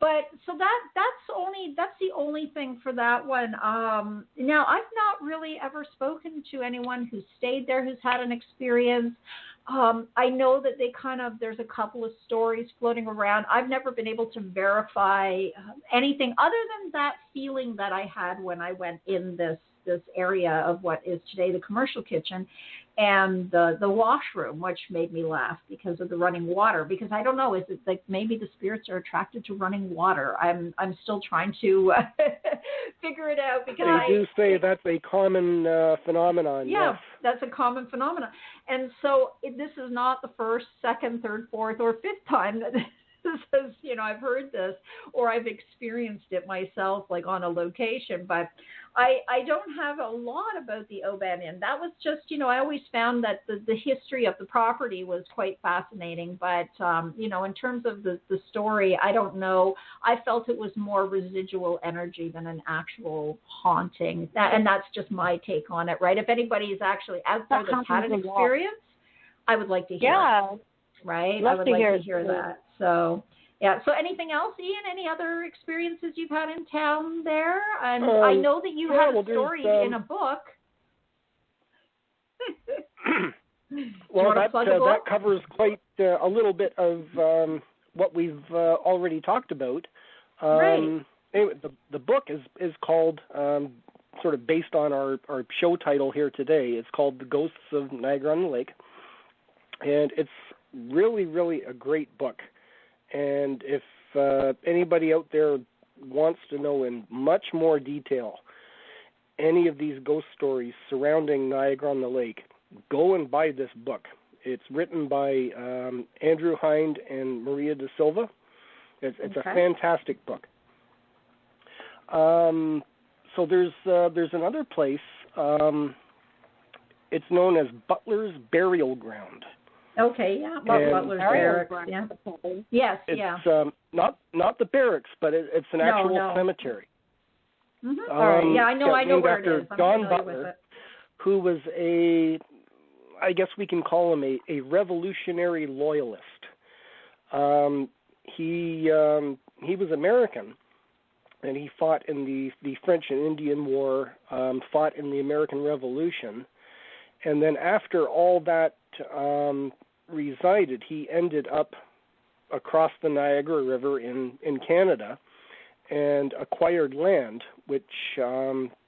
But so that's the only thing for that one. Now I've not really ever spoken to anyone who stayed there who's had an experience. I know that there's a couple of stories floating around. I've never been able to verify anything other than that feeling that I had when I went in this area of what is today the commercial kitchen, and the washroom, which made me laugh because of the running water. Because I don't know, is it like maybe the spirits are attracted to running water? I'm still trying to figure it out. Because they do say that's a common phenomenon. Yeah, yes. That's a common phenomenon. And so this is not the first, second, third, fourth, or fifth time that this is, I've heard this or I've experienced it myself, like on a location. But I don't have a lot about the Oban Inn. That was just, I always found that the history of the property was quite fascinating. But, in terms of the story, I don't know. I felt it was more residual energy than an actual haunting. And that's just my take on it, right? If anybody is actually out there that's had an experience, I would like to hear it. Right? I would like to hear that. So, yeah. So anything else, Ian? Any other experiences you've had in town there? And I know that you had a story in a book. Well, that covers quite a little bit of what we've already talked about. Right. Anyway, the book is called, sort of based on our show title here today, it's called The Ghosts of Niagara on the Lake. And it's really, really a great book. And if anybody out there wants to know in much more detail any of these ghost stories surrounding Niagara on the Lake, go and buy this book. It's written by Andrew Hind and Maria da Silva. It's a fantastic book. So there's another place. It's known as Butler's Burial Ground. Okay, yeah, Butler's Barracks, yeah. Yes, it's, not the barracks, but it's an actual cemetery. Mm-hmm. All right, yeah, I know where it is. I'm John Butler, who was I guess we can call him a revolutionary loyalist. He was American, and he fought in the French and Indian War, fought in the American Revolution, and then after all that resided, he ended up across the Niagara River in Canada and acquired land, which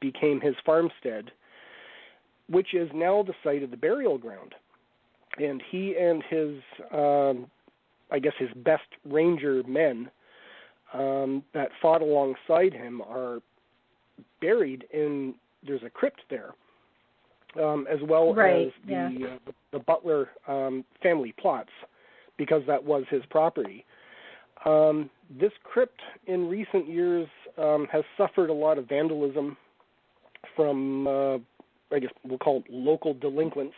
became his farmstead, which is now the site of the burial ground. And he and his, his best ranger men that fought alongside him are buried in, there's a crypt there. As well as the Butler family plots, because that was his property. This crypt in recent years has suffered a lot of vandalism from, we'll call it local delinquents.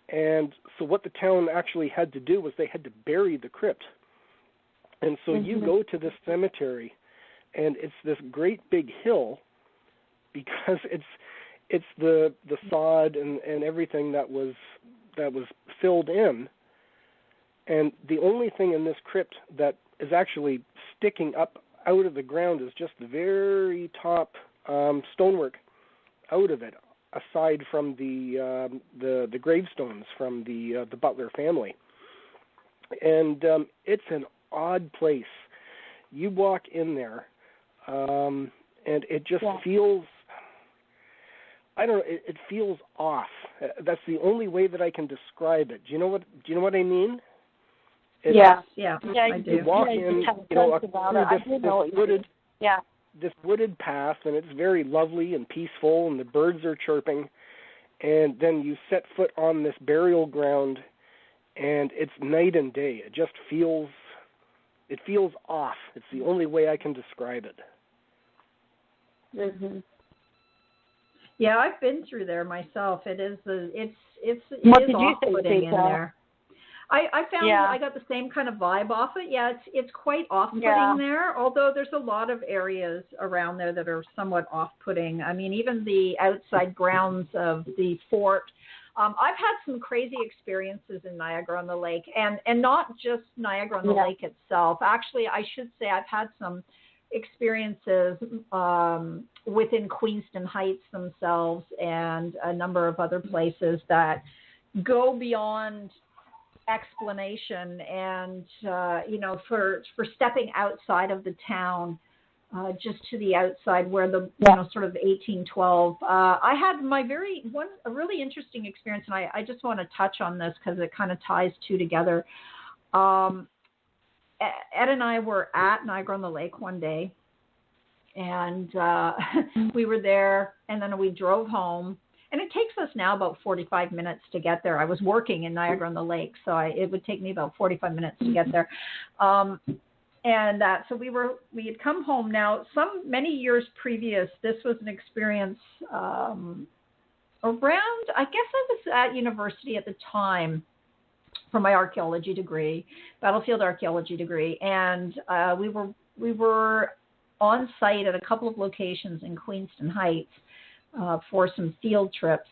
And so what the town actually had to do was they had to bury the crypt. And so you go to this cemetery, and it's this great big hill, because it's the sod and everything that was filled in, and the only thing in this crypt that is actually sticking up out of the ground is just the very top stonework out of it, aside from the gravestones from the Butler family. And it's an odd place. You walk in there, and it just feels, I don't know, it feels off. That's the only way that I can describe it. Do you know what I mean? I do. You walk in, this wooded path, and it's very lovely and peaceful, and the birds are chirping, and then you set foot on this burial ground, and it's night and day. It just feels off. It's the only way I can describe it. Mm-hmm. Yeah, I've been through there myself. It is off-putting in there. I found I got the same kind of vibe off it. Yeah, it's quite off-putting there, although there's a lot of areas around there that are somewhat off-putting. I mean, even the outside grounds of the fort I've had some crazy experiences in Niagara on the Lake, and not just Niagara on the Lake itself. Actually, I should say I've had some experiences within Queenston Heights themselves and a number of other places that go beyond explanation, and for stepping outside of the town, just to the outside where the sort of 1812. I had a really interesting experience, and I just want to touch on this because it kind of ties two together. Ed and I were at Niagara on the Lake one day, and we were there, and then we drove home. And it takes us now about 45 minutes to get there. I was working in Niagara on the Lake, so it would take me about 45 minutes to get there. So we had come home. Now, many years previous, this was an experience around, I guess I was at university at the time for my archaeology degree, battlefield archaeology degree, and we were on site at a couple of locations in Queenston Heights for some field trips.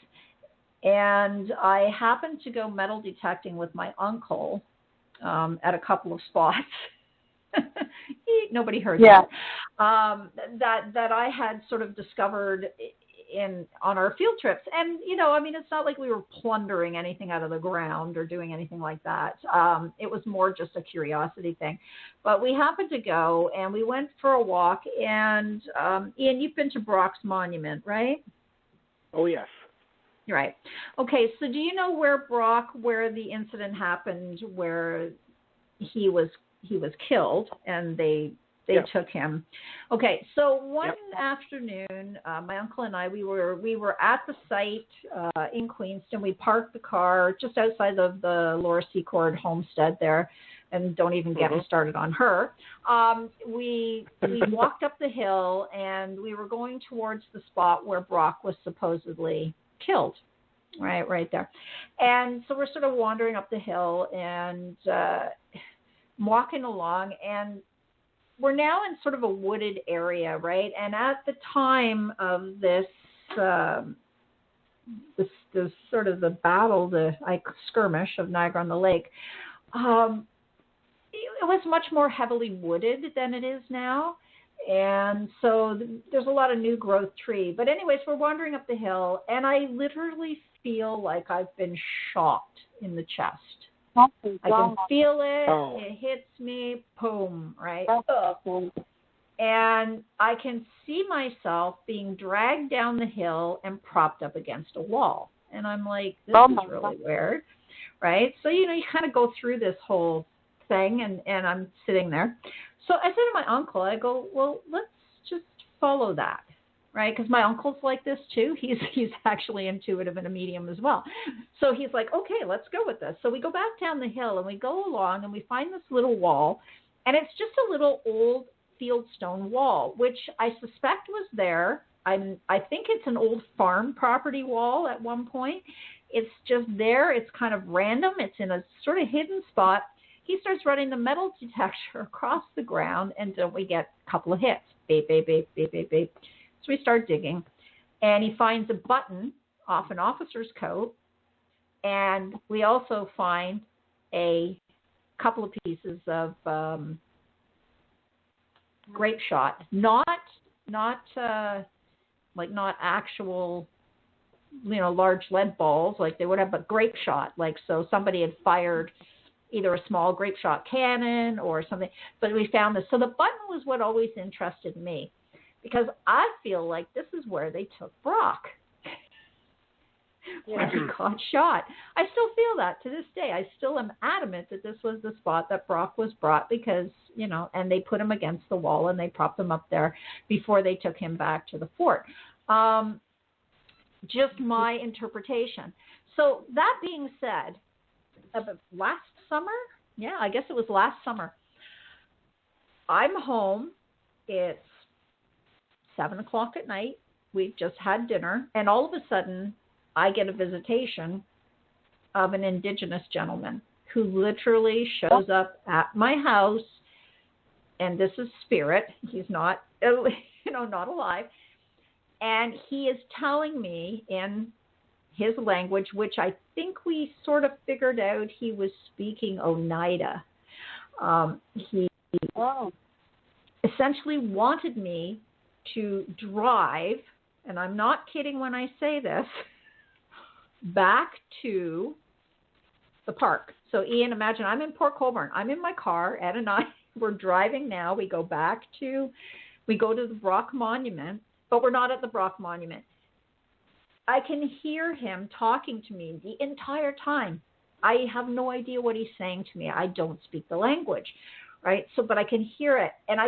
And I happened to go metal detecting with my uncle at a couple of spots. Nobody heard that. That I had sort of discovered on our field trips. And, it's not like we were plundering anything out of the ground or doing anything like that. It was more just a curiosity thing. But we happened to go, and we went for a walk. And, Ian, you've been to Brock's Monument, right? Oh, yes. Right. Okay, so do you know where the incident happened, where he was killed and they took him? Okay, so one afternoon, my uncle and I, we were at the site in Queenston. We parked the car just outside of the Laura Secord homestead there, and don't even get me started on her. We walked up the hill, and we were going towards the spot where Brock was supposedly killed, right there. And so we're sort of wandering up the hill and walking along, and we're now in sort of a wooded area, right? And at the time of this sort of the battle, the skirmish of Niagara on the Lake, it was much more heavily wooded than it is now. And so there's a lot of new growth tree. But anyways, we're wandering up the hill, and I literally feel like I've been shot in the chest. I can feel it. Oh. It hits me. Boom, right? And I can see myself being dragged down the hill and propped up against a wall. And I'm like, this is really weird, right? So, you kind of go through this whole thing, and I'm sitting there. So I said to my uncle, I go, well, let's just follow that, right? Because my uncle's like this too. He's actually intuitive and a medium as well. So he's like, okay, let's go with this. So we go back down the hill, and we go along, and we find this little wall, and it's just a little old fieldstone wall, which I suspect was there. I think it's an old farm property wall at one point. It's just there. It's kind of random. It's in a sort of hidden spot. He starts running the metal detector across the ground, and don't we get a couple of hits? Beep, beep, beep, beep, beep, beep. So we start digging, and he finds a button off an officer's coat, and we also find a couple of pieces of grape shot, not actual, large lead balls like they would have, but grape shot, like so somebody had fired either a small grape shot cannon or something. But we found this. So the button was what always interested me, because I feel like this is where they took Brock. When he got shot. I still feel that to this day. I still am adamant that this was the spot that Brock was brought, because, and they put him against the wall and they propped him up there before they took him back to the fort. Just my interpretation. So that being said, last summer, I guess it was last summer, I'm home. It's 7:00 at night. We've just had dinner, and all of a sudden, I get a visitation of an Indigenous gentleman who literally shows up at my house, and this is spirit. He's not, not alive. And he is telling me in his language, which I think we sort of figured out he was speaking Oneida. He essentially wanted me to drive, and I'm not kidding when I say this, back to the park. So Ian, imagine I'm in Port Colborne. I'm in my car. Ed and I, we're driving now. We go to the Brock Monument, but we're not at the Brock Monument. I can hear him talking to me the entire time. I have no idea what he's saying to me. I don't speak the language, right? So, but I can hear it, and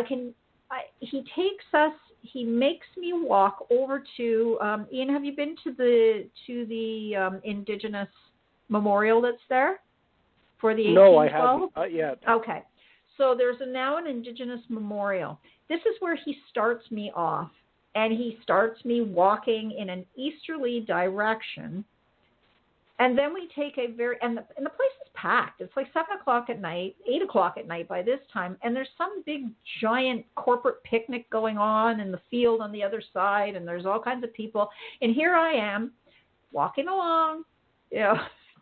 he makes me walk over to, Ian, have you been to the Indigenous memorial that's there for the 1812? No, I haven't, not yet. Okay. So there's now an Indigenous memorial. This is where he starts me off, and he starts me walking in an easterly direction. And then we take and the place is packed. It's like 7 o'clock at night, 8 o'clock at night by this time. And there's some big, giant corporate picnic going on in the field on the other side. And there's all kinds of people. And here I am walking along,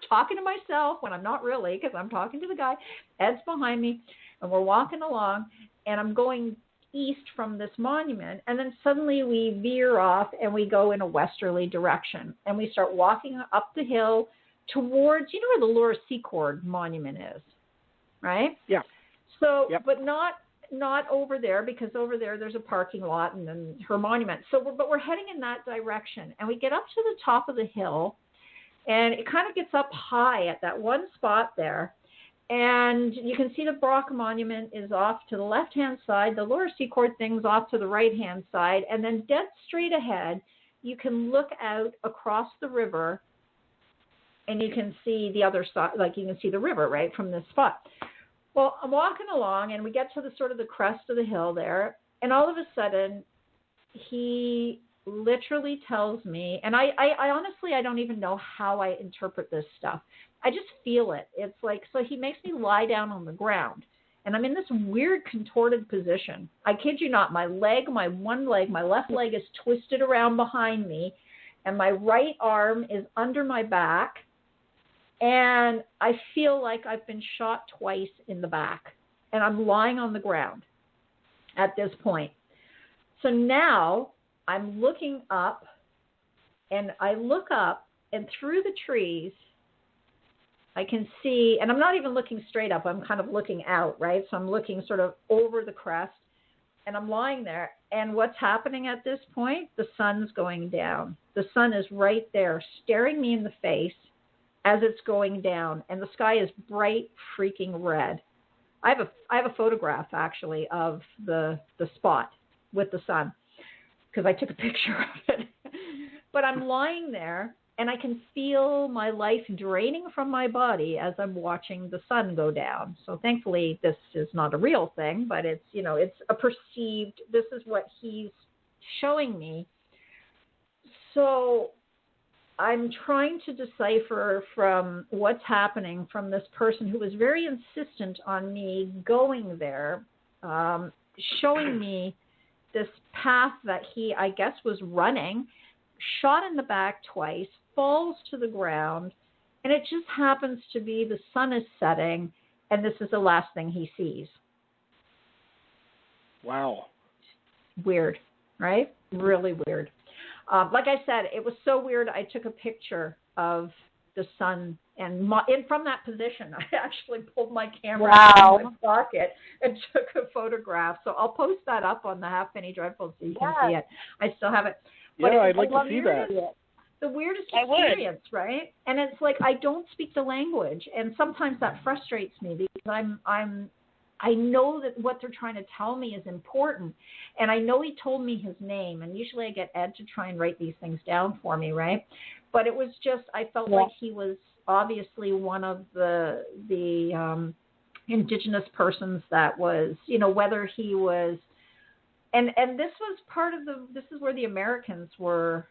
talking to myself when I'm not really, because I'm talking to the guy. Ed's behind me. And we're walking along. And I'm going east from this monument, and then suddenly we veer off and we go in a westerly direction, and we start walking up the hill towards, where the Laura Secord monument is, right? Yeah. So, yep. But not over there, because over there's a parking lot and then her monument. So, but we're heading in that direction, and we get up to the top of the hill, and it kind of gets up high at that one spot there. And you can see the Brock Monument is off to the left-hand side. The Laura Secord thing's off to the right-hand side. And then dead straight ahead, you can look out across the river, and you can see the other side, like you can see the river, right, from this spot. Well, I'm walking along, and we get to the sort of the crest of the hill there, and all of a sudden, he literally tells me, and I honestly, I don't even know how I interpret this stuff. I just feel it. It's like, so he makes me lie down on the ground, and I'm in this weird contorted position. I kid you not, my left leg is twisted around behind me, and my right arm is under my back, and I feel like I've been shot twice in the back, and I'm lying on the ground at this point. So now I'm looking up, and I look up, and through the trees, I can see, and I'm not even looking straight up, I'm kind of looking out, right? So I'm looking sort of over the crest, and I'm lying there. And what's happening at this point? The sun's going down. The sun is right there, staring me in the face as it's going down, and the sky is bright freaking red. I have a photograph, actually, of the spot with the sun, because I took a picture of it. But I'm lying there, and I can feel my life draining from my body as I'm watching the sun go down. So thankfully, this is not a real thing, but it's, it's a perceived, this is what he's showing me. So I'm trying to decipher from what's happening from this person who was very insistent on me going there, showing me this path that he, I guess, was running, shot in the back twice, falls to the ground, and it just happens to be the sun is setting, and this is the last thing he sees. Wow. Weird, right? Really weird. Like I said, it was so weird, I took a picture of the sun, and from that position, I actually pulled my camera out of my pocket and took a photograph. So I'll post that up on the Halfpenny Dreadful so you can see it. I still have it. But I'd like to see that. The weirdest experience, right? And it's like I don't speak the language, and sometimes that frustrates me because I know that what they're trying to tell me is important, and I know he told me his name, and usually I get Ed to try and write these things down for me, right? But it was just I felt like he was obviously one of the indigenous persons that was, whether he was, and this was part of this is where the Americans were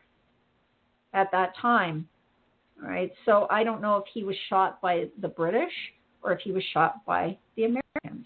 at that time, right? So I don't know if he was shot by the British or if he was shot by the Americans.